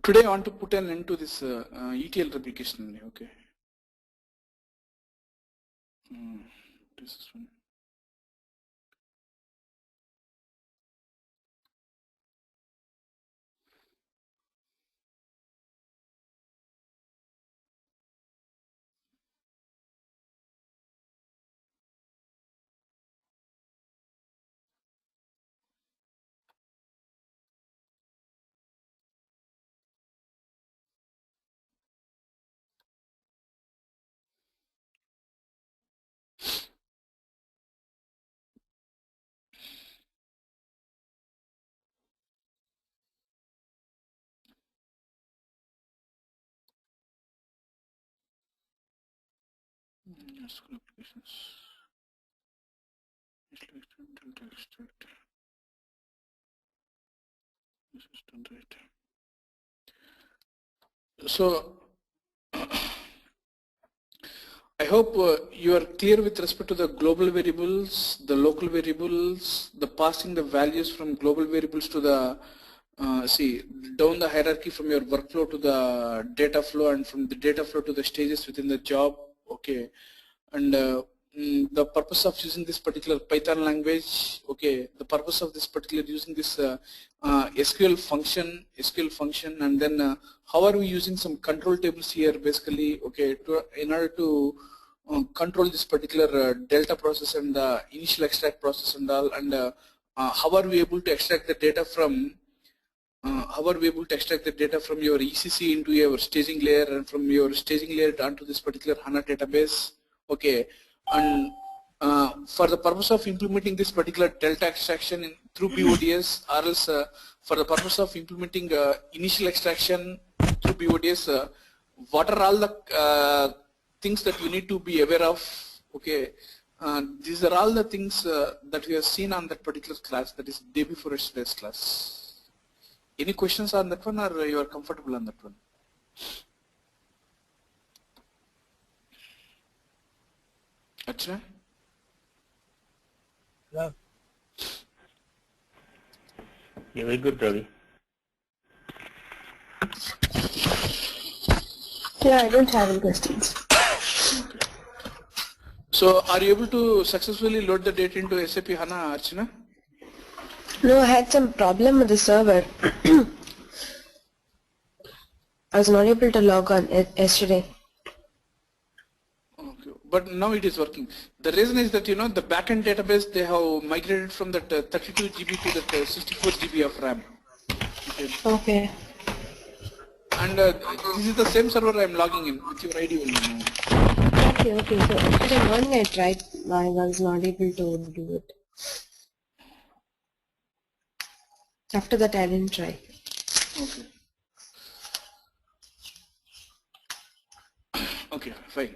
Today I want to put an end to this ETL replication only. Okay. This is one. SQL applications. Delta extract. This is done right. So I hope you are clear with respect to the global variables, the local variables, the passing the values from global variables to the see down the hierarchy from your workflow to the data flow, and from the data flow to the stages within the job. Okay, and the purpose of using this particular Python language. Okay, the purpose of this particular using this SQL function, and then how are we using some control tables here basically. Okay, in order to control this particular delta process and the initial extract process and all, and how are we able to extract the data from your ECC into your staging layer, and from your staging layer onto this particular HANA database. Okay, and for the purpose of implementing this particular delta extraction through BODS, or else for the purpose of implementing initial extraction through BODS, what are all the things that we need to be aware of? Okay, these are all the things that we have seen on that particular class, that is day before yesterday's class. Any questions on that one, or you are comfortable on that one? Achha? Hello. Yeah, very good, Ravi. Yeah, I don't have any questions. Okay. So, are you able to successfully load the data into SAP HANA, Archana? No, I had some problem with the server. I was not able to log on yesterday. Okay, but now it is working. The reason is that, you know, the backend database, they have migrated from that 32 GB to that 64 GB of RAM. Okay. And this is the same server I am logging in with your ID only now. Okay. So yesterday morning I tried, I was not able to do it. After that I didn't try. Okay. Okay, fine.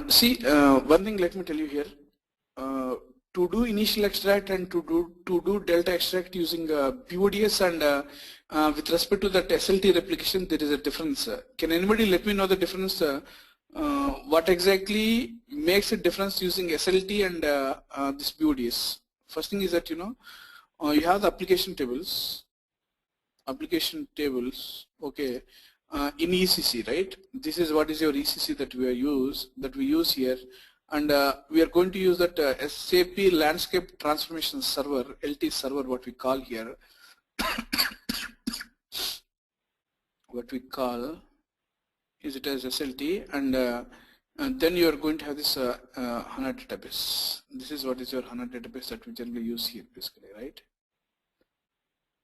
See, one thing let me tell you here. To do initial extract and to do delta extract using BODS and with respect to that SLT replication, there is a difference. Can anybody let me know the difference? What exactly makes a difference using SLT and this BODS? First thing is that, you know, you have the application tables. Okay, in ECC, right? This is what is your ECC that we use here, and we are going to use that SAP Landscape Transformation Server, LT server, what we call here. What we call is it as SLT, and then you are going to have this HANA database. This is what is your HANA database that we generally use here, basically, right?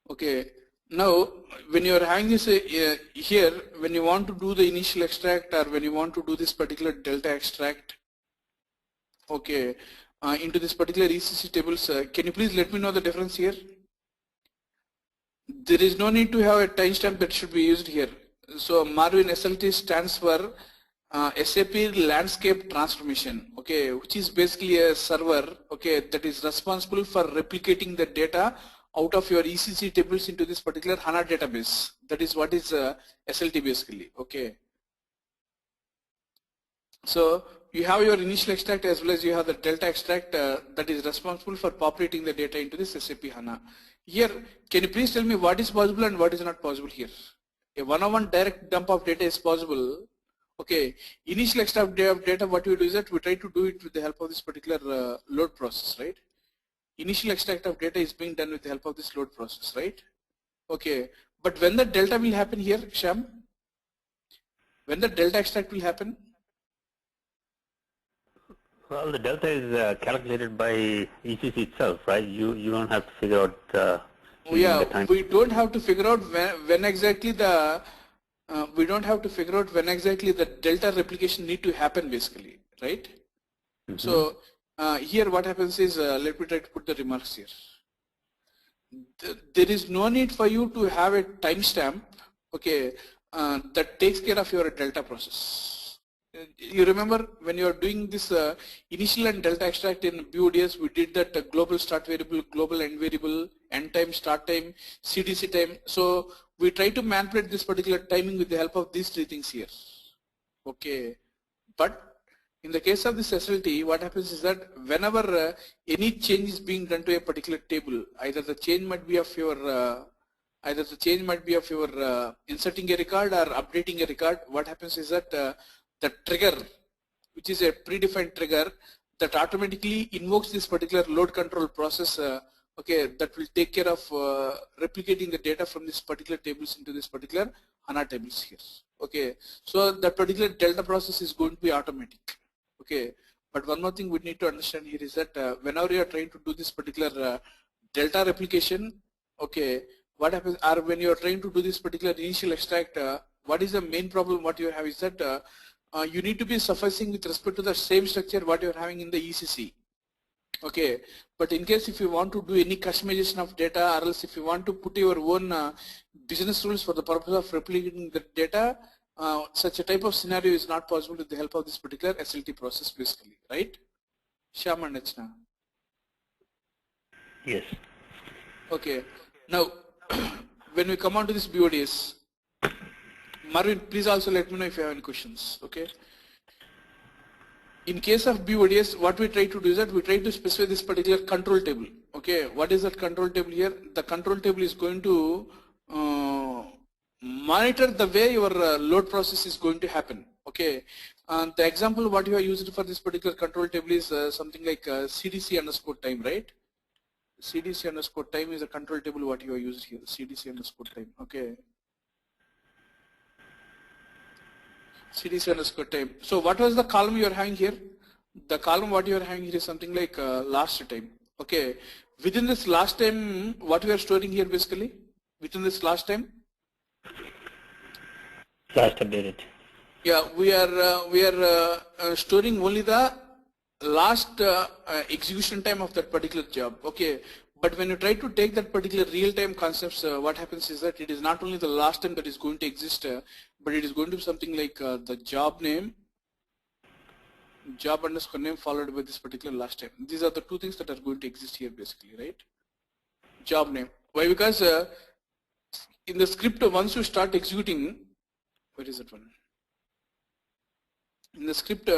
Okay. Now, when you are having this here, when you want to do the initial extract, or when you want to do this particular delta extract, okay, into this particular ECC tables, can you please let me know the difference here? There is no need to have a timestamp that should be used here. So Marvin, SLT stands for SAP Landscape Transformation, okay, which is basically a server, okay, that is responsible for replicating the data out of your ECC tables into this particular HANA database. That is what is SLT basically. Okay. So you have your initial extract as well as you have the delta extract that is responsible for populating the data into this SAP HANA. Here, can you please tell me what is possible and what is not possible here? A one-on-one direct dump of data is possible. Okay, initial extract of data, what we do is that we try to do it with the help of this particular load process, right? Initial extract of data is being done with the help of this load process, right? Okay, but when the delta will happen here, Sham? When the delta extract will happen? Well, the delta is calculated by ECC itself, right? You don't have to figure out the time. We don't have to figure out when exactly the delta replication need to happen basically, right? Mm-hmm. So here what happens is, let me try to put the remarks here. There is no need for you to have a timestamp, okay, that takes care of your delta process. You remember when you are doing this initial and delta extract in BODS, we did that global start variable, global end variable, end time, start time, CDC time. So we try to manipulate this particular timing with the help of these three things here. Okay, but in the case of this SLT, what happens is that whenever any change is being done to a particular table, either the change might be of your inserting a record or updating a record. What happens is that the trigger, which is a predefined trigger, that automatically invokes this particular load control process, okay, that will take care of replicating the data from this particular tables into this particular HANA tables here. Okay, so that particular delta process is going to be automatic. Okay, but one more thing we need to understand here is that whenever you are trying to do this particular delta replication, okay, what happens, or when you are trying to do this particular initial extract, what is the main problem what you have is that you need to be sufficing with respect to the same structure what you are having in the ECC. Okay, but in case if you want to do any customization of data, or else if you want to put your own business rules for the purpose of replicating the data, such a type of scenario is not possible with the help of this particular SLT process basically, right? Shyam and Rachna. Yes. Okay, now when we come on to this BODS, Marvin, please also let me know if you have any questions, okay? In case of BODS, what we try to do is that we try to specify this particular control table, okay? What is that control table here? The control table is going to monitor the way your load process is going to happen, okay? The example what you have used for this particular control table is something like CDC underscore time, right? CDC underscore time is a control table what you have used here, CDC underscore time, okay? CDC underscore time. So what was the column you are having here? The column what you are having here is something like last time. Okay. Within this last time, what we are storing here basically? Within this last time? Last updated. Yeah, we are storing only the last execution time of that particular job. Okay. But when you try to take that particular real-time concepts, what happens is that it is not only the last time that is going to exist, but it is going to be something like the job name, job underscore name followed by this particular last time. These are the two things that are going to exist here basically, right? Job name. Why? Because in the script, once you start executing, where is that one? In the script,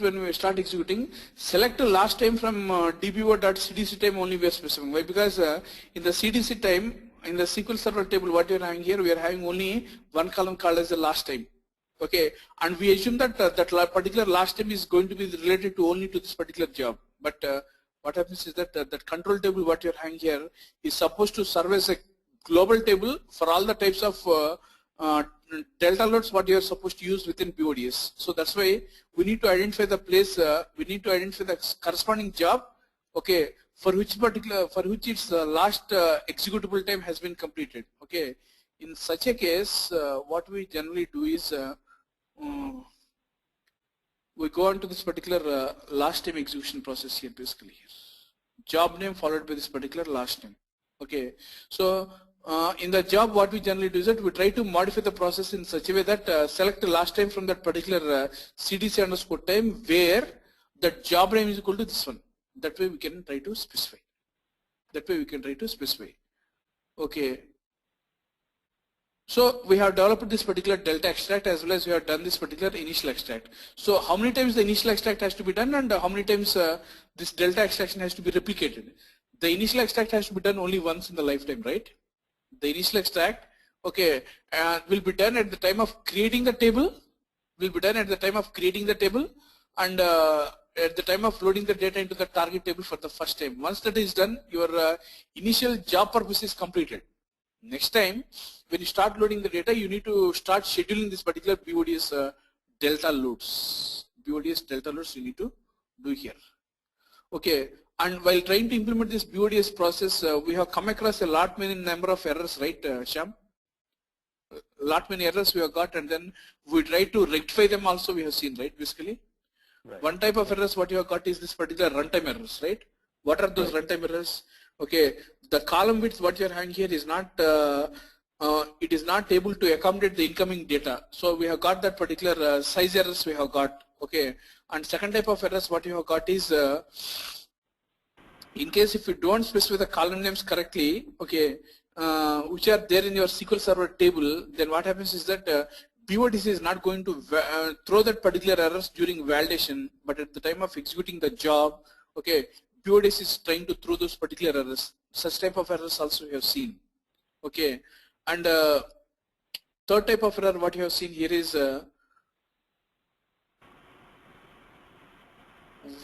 when we start executing, select the last time from dbo.cdc time only we are specifying. Why? Because in the CDC time, in the SQL Server table what you are having here, we are having only one column called as the last time. Okay, and we assume that that particular last time is going to be related to only to this particular job. But what happens is that that control table what you are having here is supposed to serve as a global table for all the types of delta loads what you are supposed to use within BODS. So that's why we need to identify the place, we need to identify the corresponding job, okay, for which its last executable time has been completed. Okay, in such a case, what we generally do is we go on to this particular last time execution process here basically here. Job name followed by this particular last name. Okay, so in the job what we generally do is that we try to modify the process in such a way that select the last time from that particular CDC underscore time where the job name is equal to this one. That way we can try to specify. That way we can try to specify. Okay. So we have developed this particular delta extract as well as we have done this particular initial extract. So how many times the initial extract has to be done and how many times this delta extraction has to be replicated? The initial extract has to be done only once in the lifetime, right? The initial extract, okay, will be done at the time of creating the table, and at the time of loading the data into the target table for the first time. Once that is done, your initial job purpose is completed. Next time, when you start loading the data, you need to start scheduling this particular BODS delta loads. BODS delta loads you need to do here. Okay, and while trying to implement this BODS process, we have come across a lot many number of errors, right, Shyam? Lot many errors we have got, and then we try to rectify them also. We have seen, right, basically. Right. One type of errors what you have got is this particular runtime errors, right? What are those runtime errors? Okay, the column width what you are having here is not it is not able to accommodate the incoming data. So we have got that particular size errors we have got. Okay, and second type of errors what you have got is in case if you don't specify the column names correctly, okay, which are there in your SQL Server table, then what happens is that BODS is not going to throw that particular errors during validation, but at the time of executing the job, okay, BODS is trying to throw those particular errors. Such type of errors also we have seen. Okay, and third type of error what you have seen here is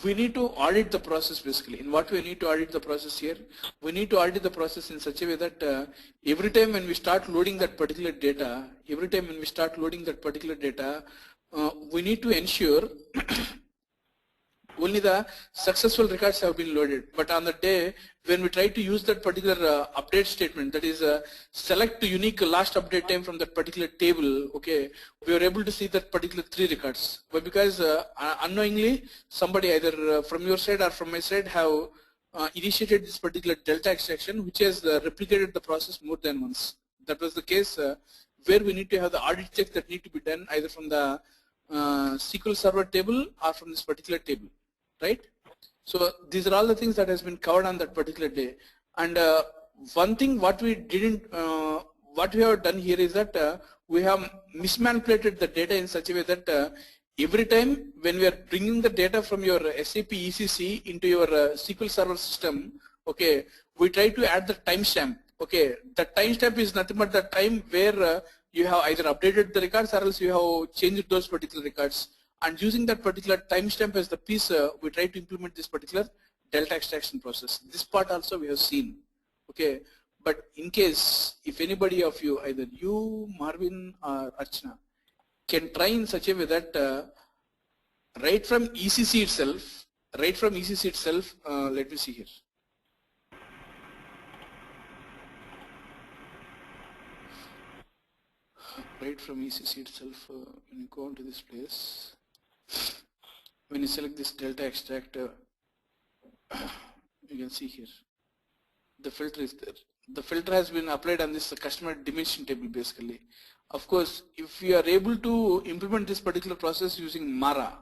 we need to audit the process basically. In what way we need to audit the process here? We need to audit the process in such a way that every time when we start loading that particular data, we need to ensure only the successful records have been loaded. But on the day when we try to use that particular update statement, that is select unique last update time from that particular table, okay, we are able to see that particular 3 records. But because unknowingly somebody either from your side or from my side have initiated this particular delta extraction which has replicated the process more than once. That was the case where we need to have the audit checks that need to be done either from the SQL Server table or from this particular table, right? So these are all the things that has been covered on that particular day. And one thing what we didn't, what we have done here is that we have mismanipulated the data in such a way that every time when we are bringing the data from your SAP ECC into your SQL Server system, okay, we try to add the timestamp. Okay, the timestamp is nothing but the time where you have either updated the records or else you have changed those particular records. And using that particular timestamp as the piece, we try to implement this particular delta extraction process. This part also we have seen. Okay, but in case if anybody of you, either you, Marvin, or Archana, can try in such a way that right from ECC itself, let me see here. Right from ECC itself, when you go into this place, when you select this delta extract, you can see here, the filter is there. The filter has been applied on this customer dimension table basically. Of course, if you are able to implement this particular process using Mara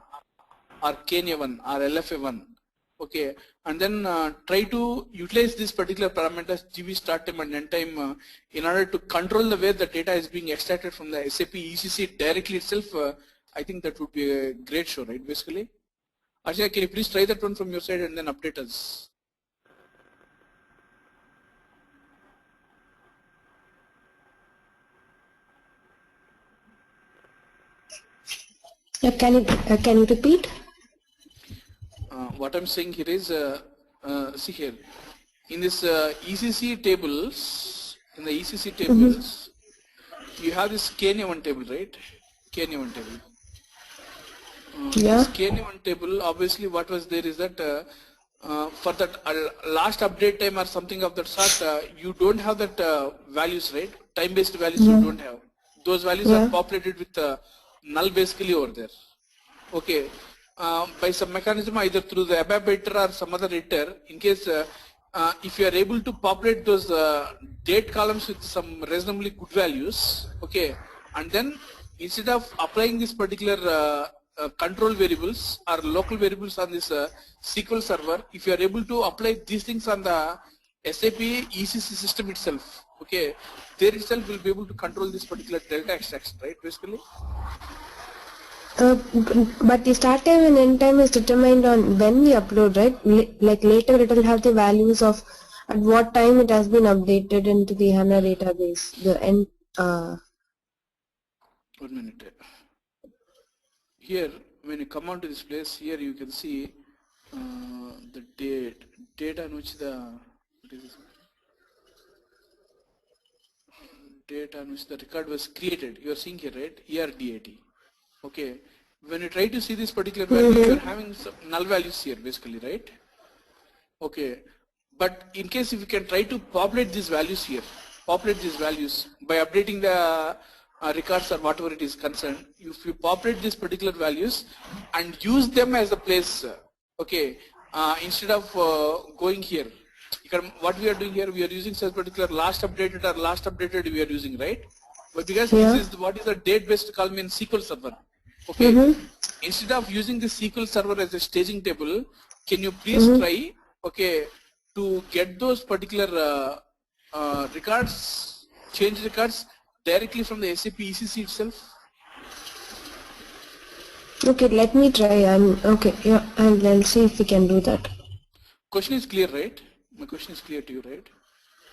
or KNA1 or LFA1, okay, and then try to utilize this particular parameters GB start time and end time in order to control the way the data is being extracted from the SAP ECC directly itself, I think that would be a great show, right, basically. Archana, can you please try that one from your side and then update us? Yeah, can you repeat? What I'm saying here is, see here, in this ECC tables, you have this KNA1 table, right? KNA1 table. Yeah. This KNA1 table, obviously what was there is that for that last update time or something of that sort, you don't have that values, right? Time-based values you don't have. Those values are populated with null basically over there. Okay. By some mechanism either through the ABAP editor or some other editor, in case if you are able to populate those date columns with some reasonably good values, okay, and then instead of applying this particular control variables or local variables on this SQL Server, if you are able to apply these things on the SAP ECC system itself, okay, there itself will be able to control this particular delta extraction, right, basically? But the start time and end time is determined on when we upload, right? Like later it will have the values of at what time it has been updated into the HANA database. The end. 1 minute. Here, when you come on to this place, here you can see the date on which the date on which the record was created. You are seeing here, right? ERDAT. Okay. When you try to see this particular value, you are having some null values here, basically, right? Okay. But in case if you can try to populate these values here, populate these values by updating the records or whatever it is concerned, if you populate these particular values and use them as a place, okay, instead of going here, what we are doing here, we are using such particular last updated or last updated we are using, right? But because this is what is a date based column in SQL Server, okay, instead of using the SQL Server as a staging table, can you please try, okay, to get those particular records, change records directly from the SAP ECC itself? Okay, let me try. Okay. Yeah, I'll see if we can do that. Question is clear, right? My question is clear to you, right?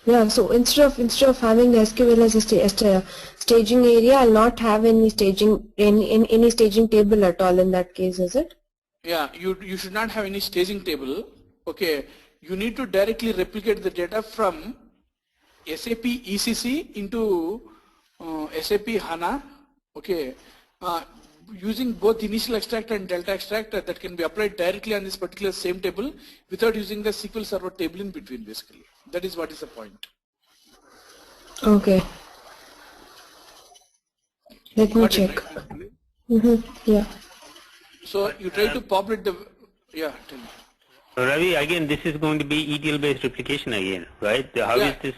Yeah. So instead of having the SQL as a staging area, I'll not have any staging any staging table at all in that case, is it? Yeah, you should not have any staging table. Okay, you need to directly replicate the data from SAP ECC into SAP HANA. Okay, using both initial extract and delta extract that can be applied directly on this particular same table without using the SQL Server table in between, basically. That is what is the point. Okay. Let me Got it, check. right? Yeah. So you try to populate the, yeah, tell me. So Ravi, again, this is going to be ETL based replication again, right? How is this?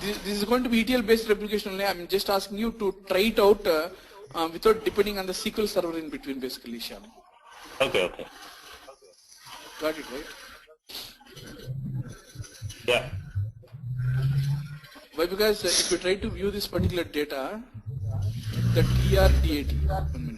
This is going to be ETL based replication only. I'm just asking you to try it out without depending on the SQL Server in between, basically, Shyam. Okay, okay. Got it, right? Yeah. Why? Because if you try to view this particular data, that ERDAT, 1 minute.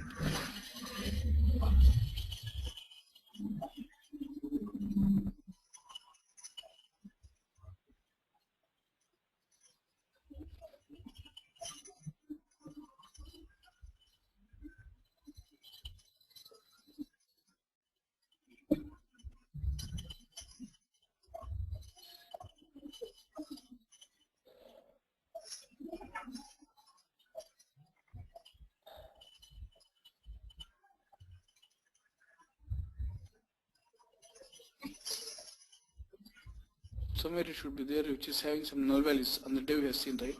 Somewhere it should be there, which is having some null values on the day we have seen, right?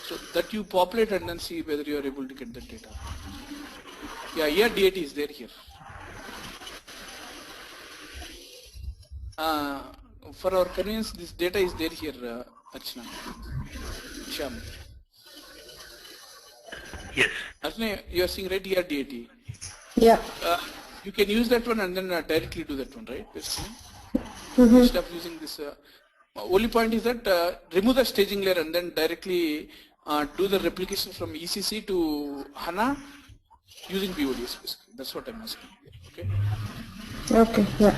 So that you populate and then see whether you are able to get that data. Yeah, ERDAT is there here. For our convenience, this data is there here, Archana. Shyam. Yes. Archana, you are seeing right ERDAT. Yeah. You can use that one and then directly do that one, right? Basically. Instead of using this, only point is that remove the staging layer and then directly do the replication from ECC to HANA using BODS, basically. That's what I'm asking here, okay? Okay. Yeah.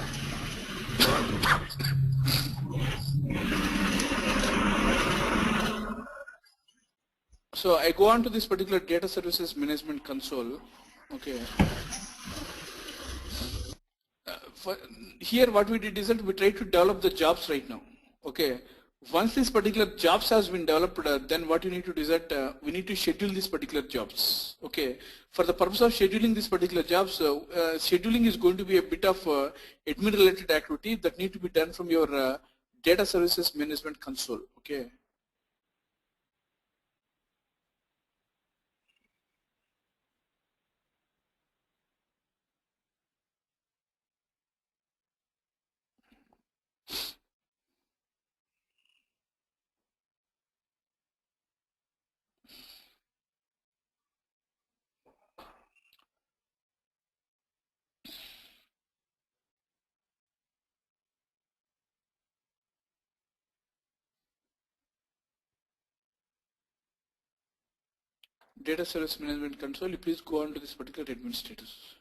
So I go on to this particular data services management console, okay. Here what we did is that we tried to develop the jobs right now, okay. Once this particular jobs has been developed, then what you need to do is that we need to schedule these particular jobs, okay. For the purpose of scheduling these particular jobs, scheduling is going to be a bit of admin related activity that need to be done from your data services management console, okay. data service management console, you please go on to this particular admin status.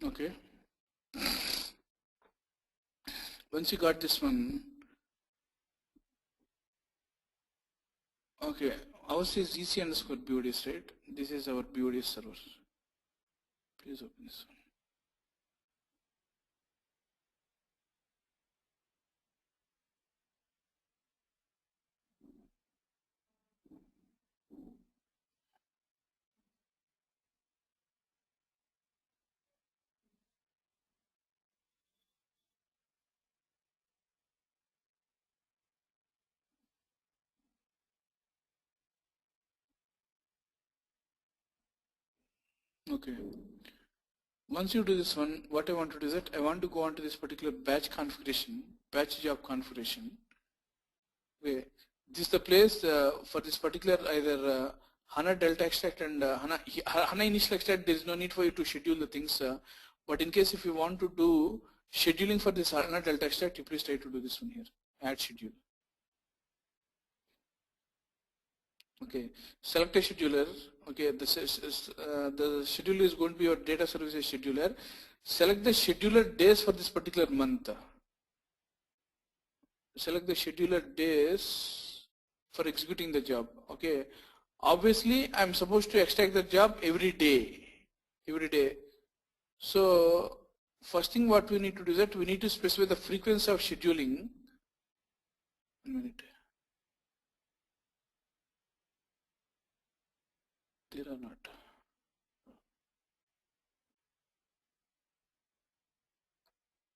Okay. Once you got this one, okay, ours is EC underscore BODs, right? This is our BODs server. Please open this one. Okay. Once you do this one, what I want to do is that I want to go on to this particular batch configuration, batch job configuration. Okay. This is the place for this particular either HANA Delta extract and HANA initial extract. There is no need for you to schedule the things. But in case if you want to do scheduling for this HANA Delta extract, you please try to do this one here. Add schedule. Okay, select a scheduler. Okay, the scheduler is going to be your data services scheduler. Select the scheduler days for this particular month. Select the scheduler days for executing the job. Okay, obviously I'm supposed to extract the job every day. So first thing what we need to do is that we need to specify the frequency of scheduling. 1 minute. There or not.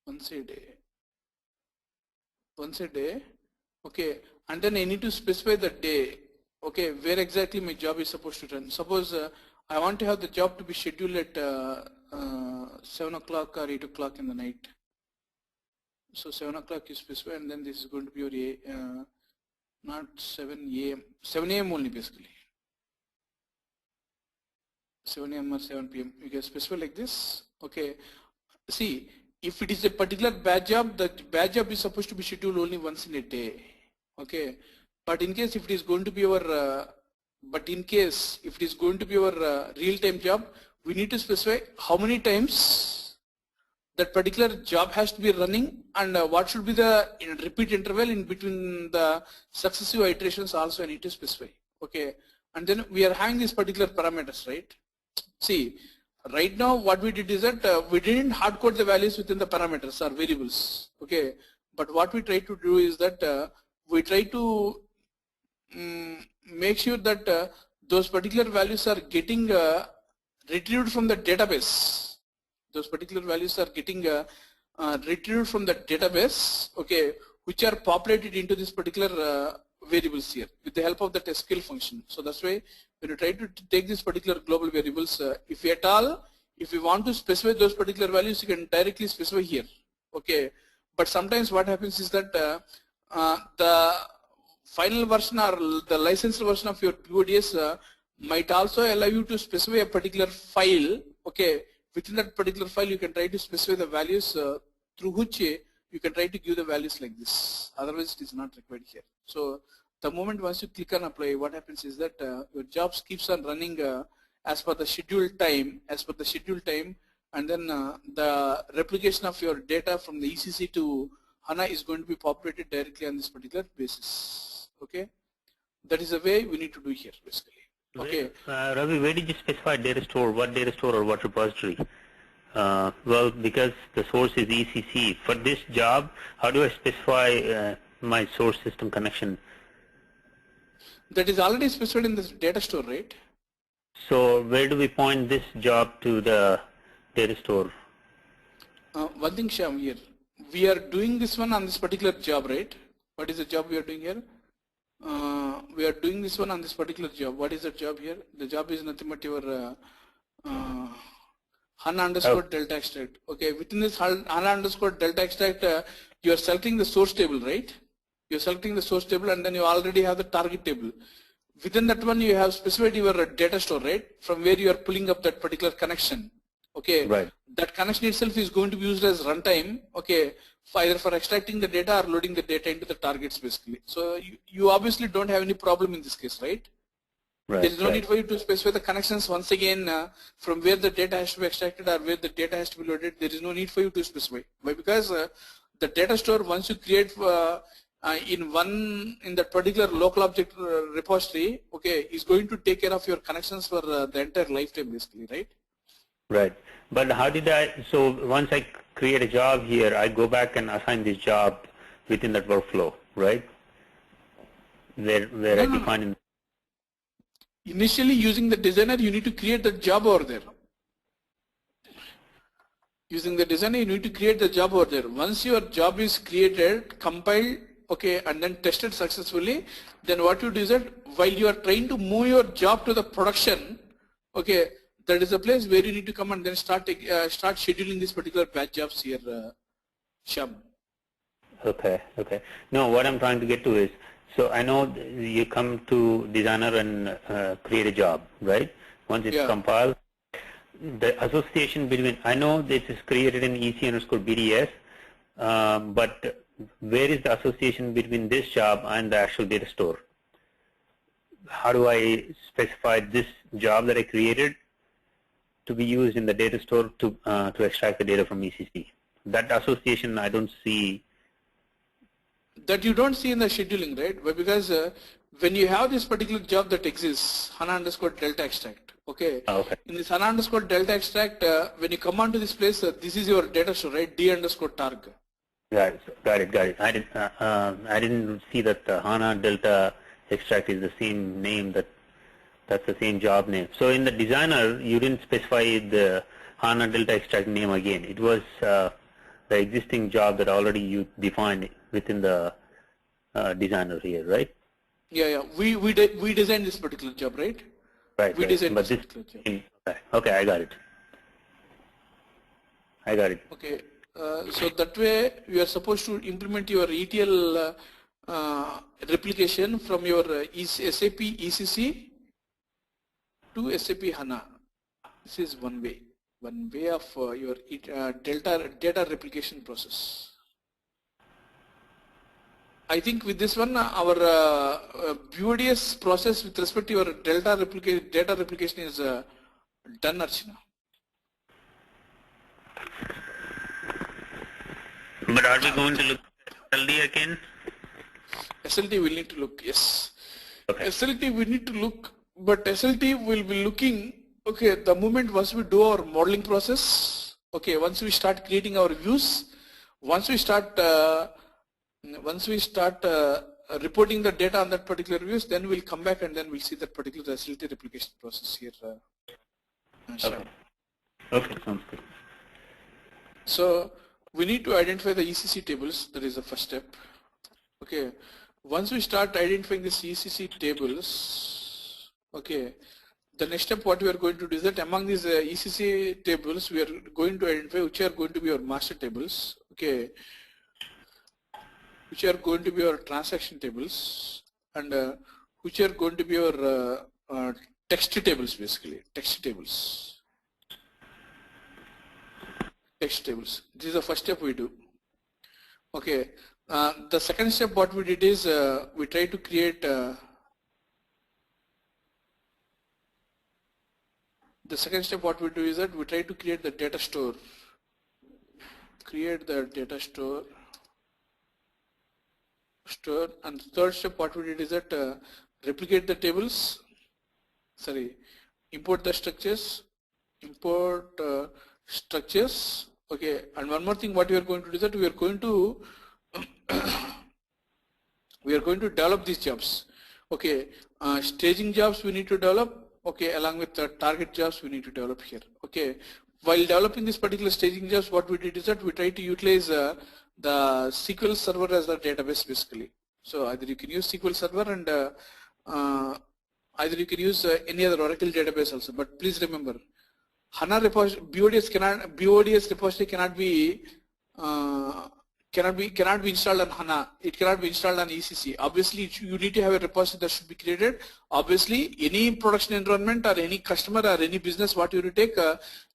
Once a day. Okay, and then I need to specify the day. Okay, where exactly my job is supposed to run. Suppose I want to have the job to be scheduled at 7 o'clock or 8 o'clock in the night. So 7 o'clock you specify, and then this is going to be your not 7 a.m. 7 a.m. only basically. 7 a.m. or 7 p.m. You can specify like this. Okay. See, if it is a particular batch job, the batch job is supposed to be scheduled only once in a day. Okay. But in case if it is going to be our, real-time job, we need to specify how many times that particular job has to be running and what should be the repeat interval in between the successive iterations also I need to specify. Okay. And then we are having these particular parameters, right? See, right now what we did is that we didn't hard code the values within the parameters or variables. Okay. But what we try to do is that we try to make sure that those particular values are getting retrieved from the database. Those particular values are getting retrieved from the database, okay, which are populated into this particular variables here with the help of that SQL function. So that's why when you try to take these particular global variables, if we want to specify those particular values, you can directly specify here, okay. But sometimes what happens is that the final version or the licensed version of your PODs might also allow you to specify a particular file, okay. Within that particular file, you can try to specify the values through which you can try to give the values like this. Otherwise, it is not required here. So the moment once you click on apply, what happens is that your jobs keeps on running as per the scheduled time. and then the replication of your data from the ECC to HANA is going to be populated directly on this particular basis. Okay, that is the way we need to do here basically. Okay. Ravi, where did you specify data store? What data store or what repository? Well, because the source is ECC. For this job, how do I specify my source system connection? That is already specified in this data store, right? So where do we point this job to the data store? One thing, Shyam, here. We are doing this one on this particular job, right? What is the job we are doing here? We are doing this one on this particular job. What is the job here? The job is nothing but your HANA underscore delta extract. Okay, within this HANA underscore delta extract, you are selecting the source table, right? You are selecting the source table and then you already have the target table. Within that one, you have specified your data store, right? From where you are pulling up that particular connection. Okay, right. That connection itself is going to be used as runtime. Okay, either for extracting the data or loading the data into the targets basically. So you obviously don't have any problem in this case, right? Right, there is no need for you to specify the connections once again from where the data has to be extracted or where the data has to be loaded. There is no need for you to specify. Why? Because the data store, once you create in that particular local object repository, okay, is going to take care of your connections for the entire lifetime basically, right? Right. But how did so once I create a job here, I go back and assign this job within that workflow, right? Where I define in. Initially, using the designer, you need to create the job over there. Using the designer, you need to create the job over there. Once your job is created, compiled, okay, and then tested successfully, then what you do is that while you are trying to move your job to the production, okay, that is a place where you need to come and then start scheduling this particular batch jobs here, Shyam. Okay. No, what I'm trying to get to is, so I know you come to designer and create a job, right? Once it's compiled, the association between, I know this is created in EC underscore BDS, but where is the association between this job and the actual data store? How do I specify this job that I created to be used in the data store to extract the data from ECC? That association I don't see. That you don't see in the scheduling, right? But because when you have this particular job that exists, HANA underscore delta extract, okay? Okay. In this HANA underscore delta extract, when you come onto this place, this is your data store, right? D underscore targ. Got it. I didn't see that HANA delta extract is the same name, that's the same job name. So in the designer, you didn't specify the HANA delta extract name again. It was the existing job that already you defined within the designer here, right? Yeah. We designed this particular job, right? Right. We designed but this particular job. Okay, I got it. Okay. So that way you are supposed to implement your ETL replication from your SAP ECC to SAP HANA. This is one way of your data replication process. I think with this one, our BODS process with respect to your data replication is done, Archana. But are we going to look at SLD again? SLT will need to look, yes. Okay. SLT we need to look, but SLT will be looking, okay, the moment once we do our modeling process, okay, once we start creating our views, once we start reporting the data on that particular views, then we'll come back and then we'll see that particular SLT replication process here. Okay, sounds good. So we need to identify the ECC tables. That is the first step. Okay. Once we start identifying these ECC tables, okay, the next step what we are going to do is that among these ECC tables, we are going to identify which are going to be our master tables, okay, which are going to be our transaction tables, and which are going to be our text tables, basically, text tables. Text tables. This is the first step we do. Okay. The second step what we did is we try to create the second step what we do is that we try to create the data store. Create the data store. And the third step what we did is that replicate the tables. Import the structures. Import structures. Okay, and one more thing what we are going to do is that we are going to develop these jobs. Okay, staging jobs we need to develop. Okay, along with the target jobs we need to develop here. Okay, while developing this particular staging jobs, what we did is that we try to utilize the SQL Server as the database basically. So either you can use SQL Server and either you can use any other Oracle database also. But please remember, HANA repository, BODS repository cannot be installed on HANA. It cannot be installed on ECC. Obviously, you need to have a repository that should be created. Obviously, any production environment or any customer or any business what you take,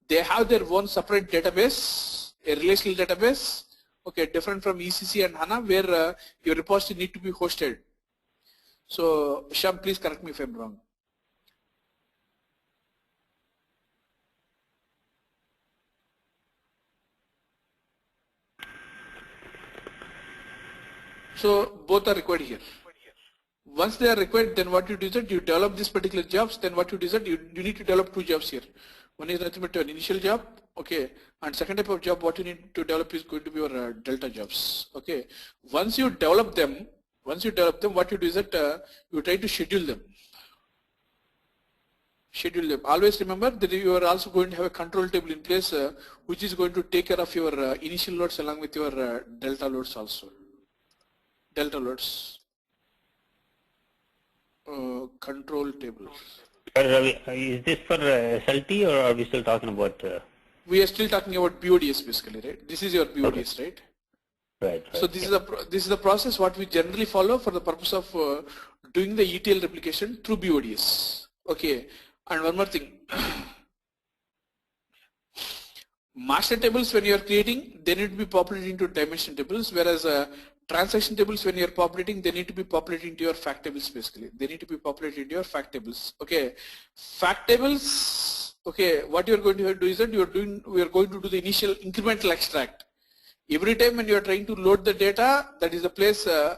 they have their own separate database, a relational database. Okay, different from ECC and HANA, where your repository need to be hosted. So, Sham, please correct me if I'm wrong. So both are required here. Once they are required, then what you do is that you develop these particular jobs. Then what you do is that you need to develop two jobs here. One is nothing but an initial job, okay, and second type of job what you need to develop is going to be your delta jobs. Okay, once you develop them, what you do is that you try to schedule them. Always remember that you are also going to have a control table in place, which is going to take care of your initial loads along with your delta loads also. Delta loads. Control tables. Is this for SLT or are we still talking about? We are still talking about BODS basically, right? This is your BODS, okay. Right? So this is the process what we generally follow for the purpose of doing the ETL replication through BODS. Okay, and one more thing. Master tables when you are creating, they need to be populated into dimension tables, whereas transaction tables when you are populating, they need to be populated into your fact tables basically. They need to be populated into your fact tables. Okay, fact tables. Okay, what you are going to do is that we are going to do the initial incremental extract. Every time when you are trying to load the data, that is the place you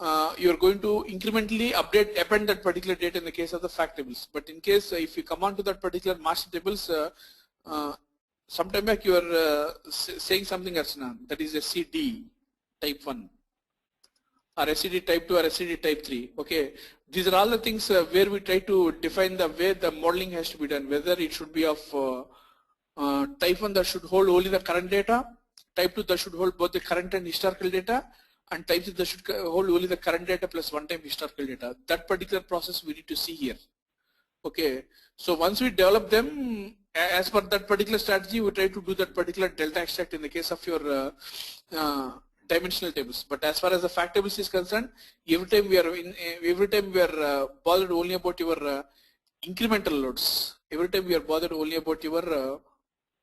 are going to incrementally append that particular data in the case of the fact tables. But in case if you come on to that particular master tables, sometime back you are saying something, Archana, that is a CD type 1 or SCD type 2 or SCD type 3. Okay, these are all the things where we try to define the way the modeling has to be done, whether it should be of type 1 that should hold only the current data, type 2 that should hold both the current and historical data, and type 3 that should hold only the current data plus one-time historical data. That particular process we need to see here. Okay, so once we develop them, as per that particular strategy, we try to do that particular delta extract in the case of your dimensional tables. But as far as the fact tables is concerned, every time we are bothered only about your incremental loads. Every time we are bothered only about your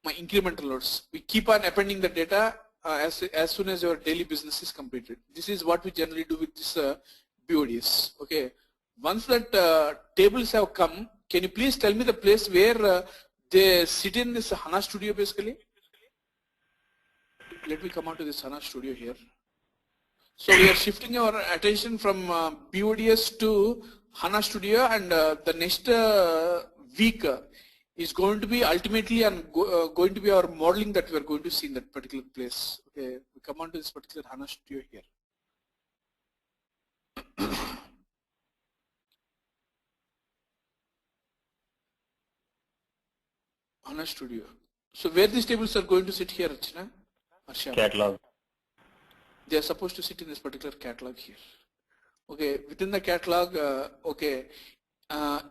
incremental loads. We keep on appending the data as soon as your daily business is completed. This is what we generally do with this BODS. Okay. Once that tables have come, can you please tell me the place where they sit in this HANA Studio basically? Let me come on to this HANA Studio here. So we are shifting our attention from BODS to HANA Studio, and the next week is going to be ultimately going to be our modeling that we are going to see in that particular place. Okay, we come on to this particular HANA Studio here. HANA Studio. So where these tables are going to sit here, Archana? Catalog. They are supposed to sit in this particular catalog here. Okay, within the catalog, okay, where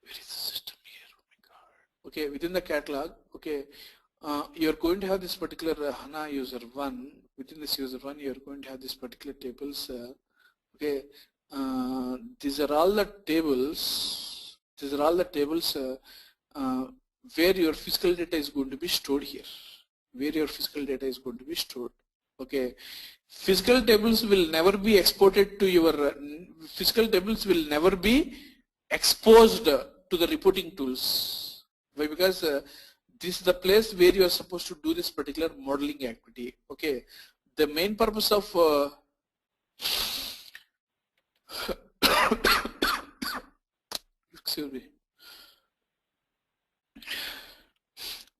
is the system here? Oh my God. Okay, within the catalog, okay, you are going to have this particular HANA user 1. Within this user 1, you are going to have this particular tables. Okay, these are all the tables. These are all the tables where your physical data is going to be stored here. Where your physical data is going to be stored. Okay, physical tables will never be exported to your physical tables will never be exposed to to the reporting tools. Why? Because this is the place where you are supposed to do this particular modeling activity. Okay, the main purpose of excuse me.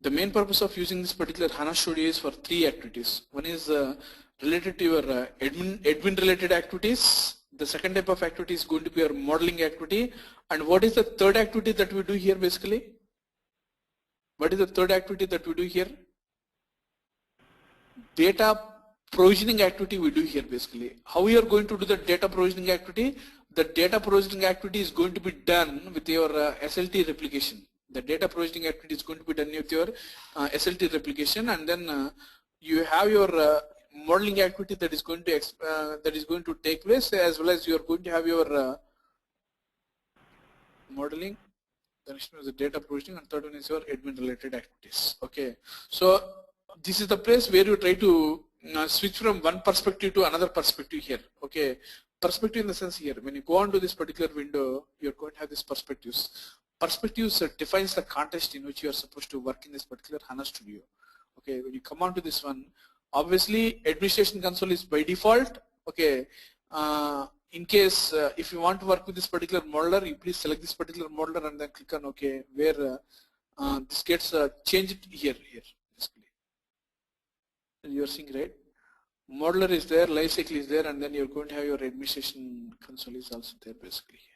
The main purpose of using this particular HANA Studio is for 3 activities. One is related to your admin related activities. The second type of activity is going to be your modeling activity. And what is the third activity that we do here basically? What is the third activity that we do here? Data provisioning activity we do here basically. How we are going to do the data provisioning activity? The data provisioning activity is going to be done with your SLT replication. The data provisioning activity is going to be done with your SLT replication, and then you have your modeling activity that is going to take place, as well as you are going to have your modeling. The next one is the data provisioning, and third one is your admin related activities. Okay, so this is the place where you try to switch from one perspective to another perspective here. Okay, perspective in the sense here, when you go on to this particular window, you're going to have these perspectives. Perspectives defines the context in which you are supposed to work in this particular HANA Studio. Okay, when you come on to this one, obviously administration console is by default. Okay, in case if you want to work with this particular modeler, you please select this particular modeler and then click on OK, where this gets changed here basically. You are seeing, right? Modeler is there, lifecycle is there, and then you're going to have your administration console is also there basically here.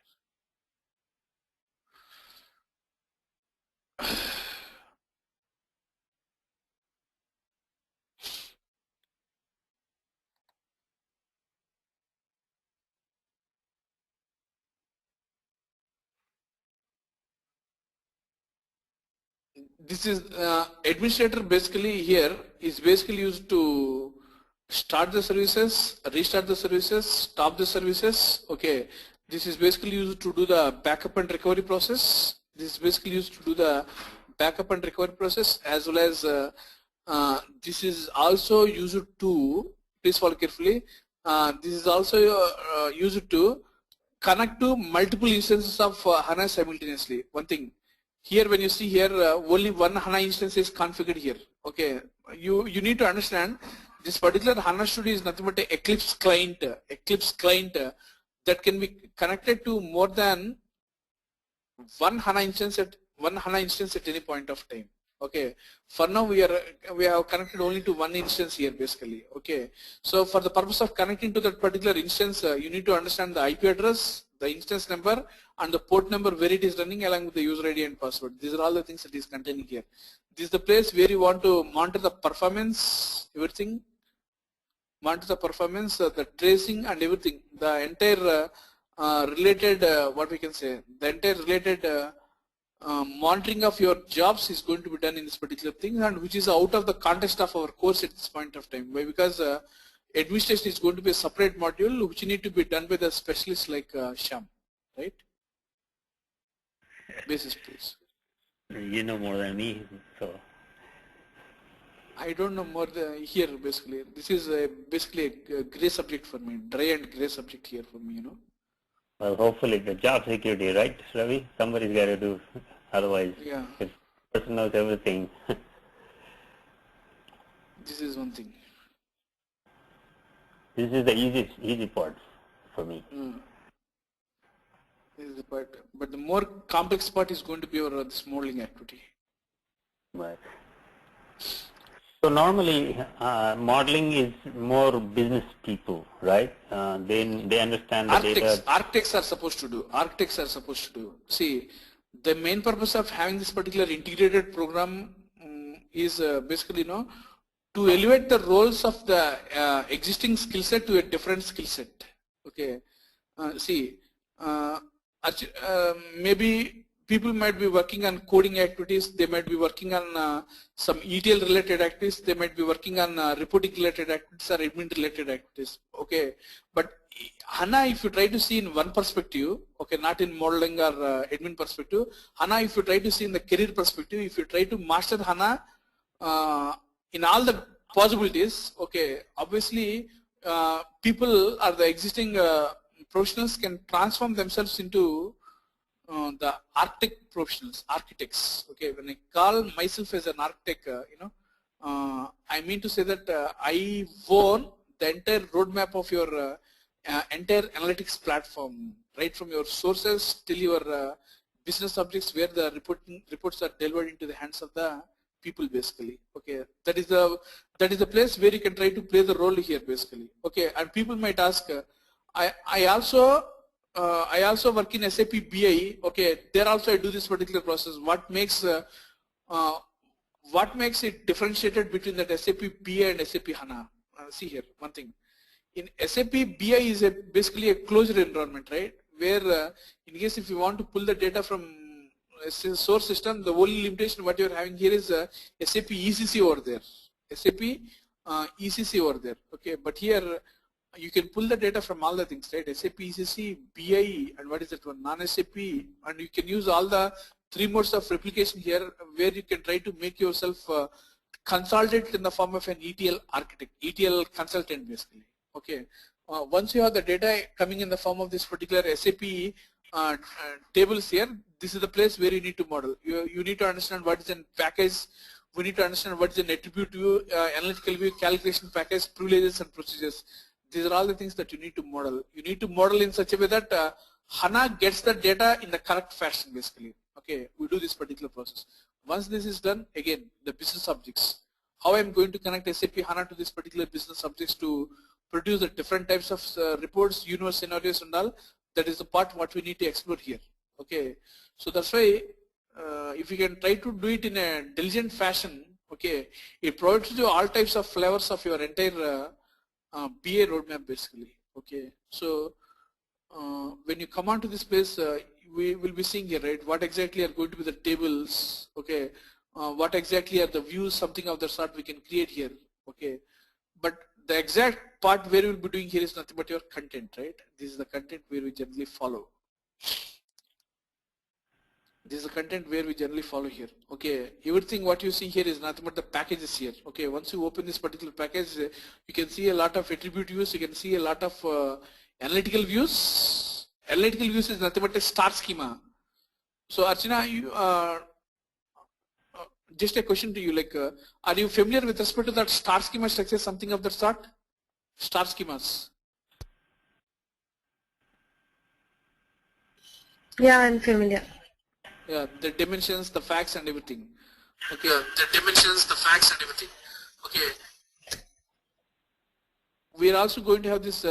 This is administrator basically here is basically used to start the services, restart the services, stop the services. Okay, this is basically used to do the backup and recovery process. This is basically used to do the backup and recovery process, as well as this is also used to, please follow carefully, this is also used to connect to multiple instances of HANA simultaneously. One thing, here when you see here only one HANA instance is configured here. Okay, you need to understand this particular HANA Studio is nothing but an Eclipse client that can be connected to more than one HANA instance at any point of time. Okay, for now we have connected only to one instance here basically. Okay, so for the purpose of connecting to that particular instance, you need to understand the IP address, the instance number, and the port number where it is running, along with the user ID and password. These are all the things that is containing here. This is the place where you want to monitor the performance, everything, monitor the performance, the tracing and everything, the entire related what we can say, the entire related monitoring of your jobs is going to be done in this particular thing, and which is out of the context of our course at this point of time. Why? Because administration is going to be a separate module which need to be done by the specialists like Sham, right? Basis, please. You know more than me, so. I don't know more here basically. This is basically a gray subject for me, dry and gray subject here for me, you know. Well, hopefully the job security, right, Ravi? Somebody's got to do, otherwise, yeah. If the person knows everything. This is one thing. This is the easy part for me. This is the part, but the more complex part is going to be your this modeling activity. Right. So normally modeling is more business people, right? They understand the data. Architects are supposed to do. See, the main purpose of having this particular integrated program is basically, you know, to elevate the roles of the existing skill set to a different skill set. Okay. Maybe people might be working on coding activities, they might be working on some ETL related activities, they might be working on reporting related activities or admin related activities. Okay, but HANA, if you try to see in one perspective, okay, not in modeling or admin perspective, HANA, if you try to see in the career perspective, if you try to master HANA in all the possibilities, okay, obviously people or the existing professionals can transform themselves into the architects. Okay, when I call myself as an architect, I mean to say that I own the entire roadmap of your entire analytics platform, right from your sources till your business objects, where the reports are delivered into the hands of the people, basically. Okay, that is the place where you can try to play the role here, basically. Okay, and people might ask, I also work in SAP BI. Okay, there also I do this particular process. What makes it differentiated between that SAP BI and SAP HANA? See here, one thing. In SAP BI is basically a closed environment, right? Where in case if you want to pull the data from a source system, the only limitation what you're having here is SAP ECC over there. SAP ECC over there. Okay, but here you can pull the data from all the things, right? SAP ECC, BI, and what is that one? Non-SAP, and you can use all the 3 modes of replication here, where you can try to make yourself consolidate in the form of an ETL architect, ETL consultant, basically. Okay. Once you have the data coming in the form of this particular SAP tables here, this is the place where you need to model. You need to understand what is a package. We need to understand what is an attribute view, analytical view, calculation package, privileges and procedures. These are all the things that you need to model. You need to model in such a way that HANA gets the data in the correct fashion, basically. Okay, we do this particular process. Once this is done, again, the business objects. How I'm going to connect SAP HANA to this particular business objects to produce the different types of reports, universe scenarios and all, that is the part what we need to explore here. Okay, so that's why if you can try to do it in a diligent fashion, okay, it provides you all types of flavors of your entire BA roadmap, basically. Okay, so when you come on to this place, we will be seeing here, right, what exactly are going to be the tables, okay, what exactly are the views, something of the sort we can create here, okay. But the exact part where we will be doing here is nothing but your content, right? This is the content where we generally follow. This is the content where we generally follow here. Okay, everything what you see here is nothing but the packages here. Okay, once you open this particular package, you can see a lot of attribute views. You can see a lot of analytical views. Analytical views is nothing but a star schema. So Archana, you just a question to you, like, are you familiar with respect to that star schema structure, something of that sort? Star schemas. Yeah, I'm familiar. Yeah, the dimensions, the facts and everything. Okay, the dimensions, the facts and everything. Okay. We are also going to have this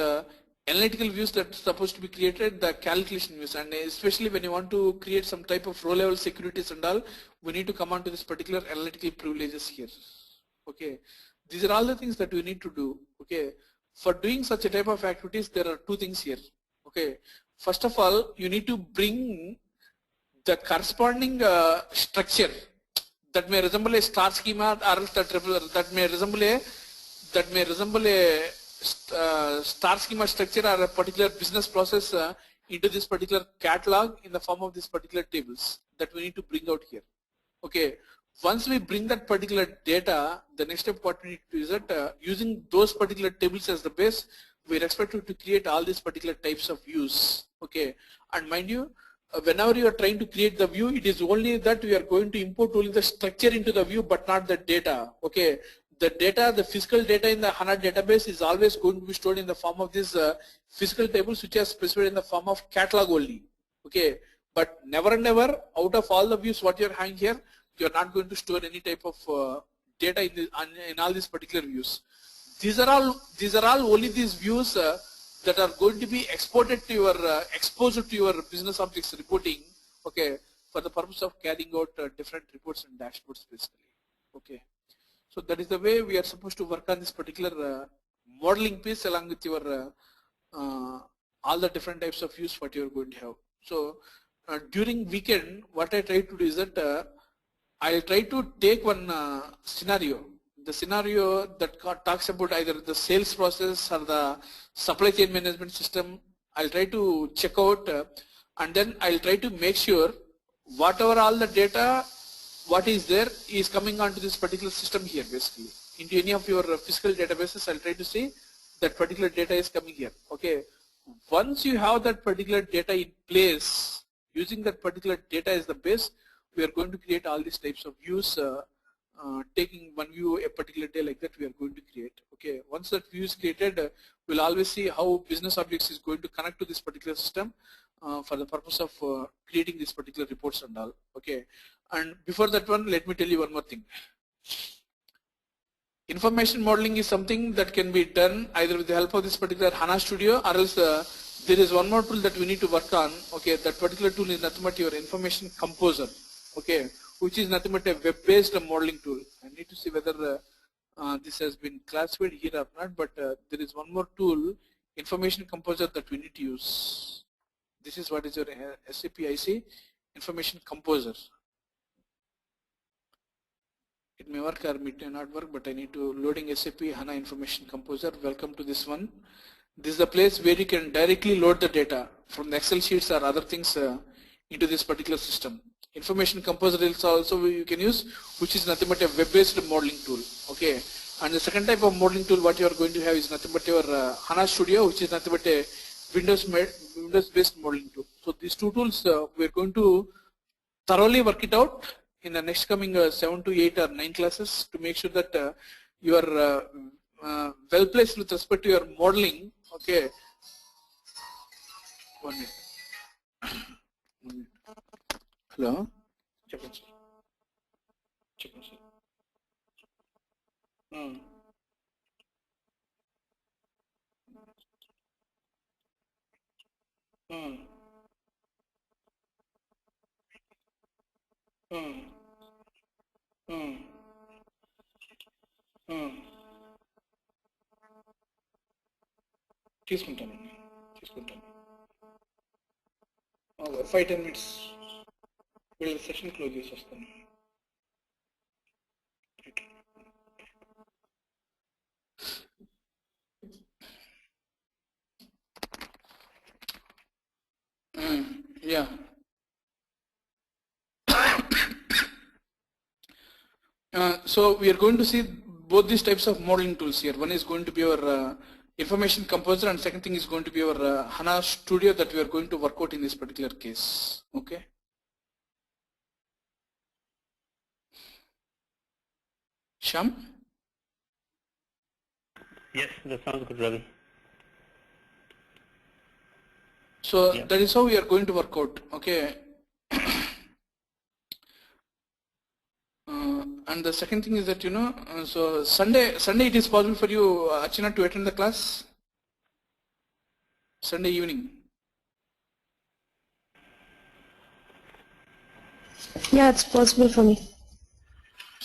analytical views that's supposed to be created, the calculation views, and especially when you want to create some type of row level securities and all, we need to come on to this particular analytical privileges here. Okay, these are all the things that we need to do. Okay, for doing such a type of activities, there are 2 things here. Okay, first of all, you need to bring the corresponding structure that may resemble a star schema, or that may resemble a star schema structure or a particular business process into this particular catalog in the form of this particular tables that we need to bring out here. Okay, once we bring that particular data, the next step what we need to do is that using those particular tables as the base, we are expected to create all these particular types of views. Okay, and mind you, whenever you are trying to create the view, it is only that we are going to import only the structure into the view, but not the data. Okay, the data, the physical data in the HANA database is always going to be stored in the form of these physical tables, which are specified in the form of catalog only. Okay, but never and never, out of all the views what you are having here, you are not going to store any type of data in all these particular views. These are all only these views that are going to be exported to your exposed to your business objects reporting. Okay, for the purpose of carrying out different reports and dashboards, basically. Okay, so that is the way we are supposed to work on this particular modeling piece along with your all the different types of views what you are going to have. So during weekend, what I try to do is that I'll try to take one scenario. The scenario that talks about either the sales process or the supply chain management system, I'll try to check out and then I'll try to make sure whatever all the data what is there is coming onto this particular system here, basically. Into any of your physical databases, I'll try to see that particular data is coming here. Okay, once you have that particular data in place, using that particular data as the base, we are going to create all these types of views. Taking one view a particular day like that, we are going to create. Okay, once that view is created, we'll always see how business objects is going to connect to this particular system for the purpose of creating these particular reports and all. Okay, and before that one, let me tell you one more thing. Information modeling is something that can be done either with the help of this particular HANA Studio, or else there is one more tool that we need to work on. Okay, that particular tool is nothing but your Information Composer. Okay, which is nothing but a web-based modeling tool. I need to see whether this has been classified here or not, but there is one more tool, Information Composer, that we need to use. This is what is your SAP IC Information Composer. It may work or it may not work, but I need to loading SAP HANA Information Composer. Welcome to this one. This is the place where you can directly load the data from the Excel sheets or other things into this particular system. Information Composer is also you can use, which is nothing but a web-based modeling tool. Okay, and the second type of modeling tool what you are going to have is nothing but your HANA Studio, which is nothing but a Windows-based modeling tool. So these two tools we are going to thoroughly work it out in the next coming 7 to 8 or 9 classes to make sure that you are well placed with respect to your modeling. Okay. 1 minute. 1 minute. Hello. Check it. Check it. తీసుకుంటాను 5-10 minutes వీళ్ళ session close చేసి వస్తాను. Yeah. So we are going to see both these types of modeling tools here. One is going to be our Information Composer, and second thing is going to be our HANA Studio that we are going to work out in this particular case. Okay. Sham? Yes, that sounds good, Ravi. So yeah, that is how we are going to work out. Okay. And the second thing is that, you know, so Sunday it is possible for you, Archana, to attend the class? Sunday evening. Yeah, it's possible for me.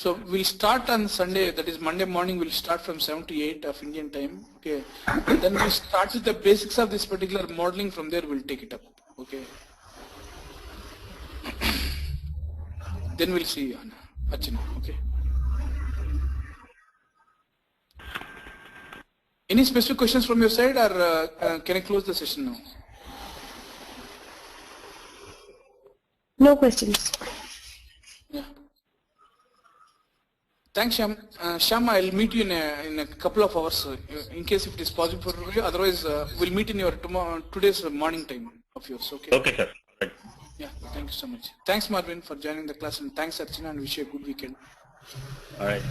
So we'll start on Sunday, that is Monday morning, we'll start from 7 to 8 of Indian time. Okay. And then we'll start with the basics of this particular modeling. From there we'll take it up. Okay. Then we'll see Archana. Okay. Any specific questions from your side, or can I close the session now? No questions. Yeah. Thanks, Sham. Sham, I'll meet you in a couple of hours in case if it is possible for you. Otherwise, we'll meet in your today's morning time of yours. Okay. Okay, sir. Right. Yeah. Thank you so much. Thanks, Marvin, for joining the class, and thanks, Archana, and wish you a good weekend. All right.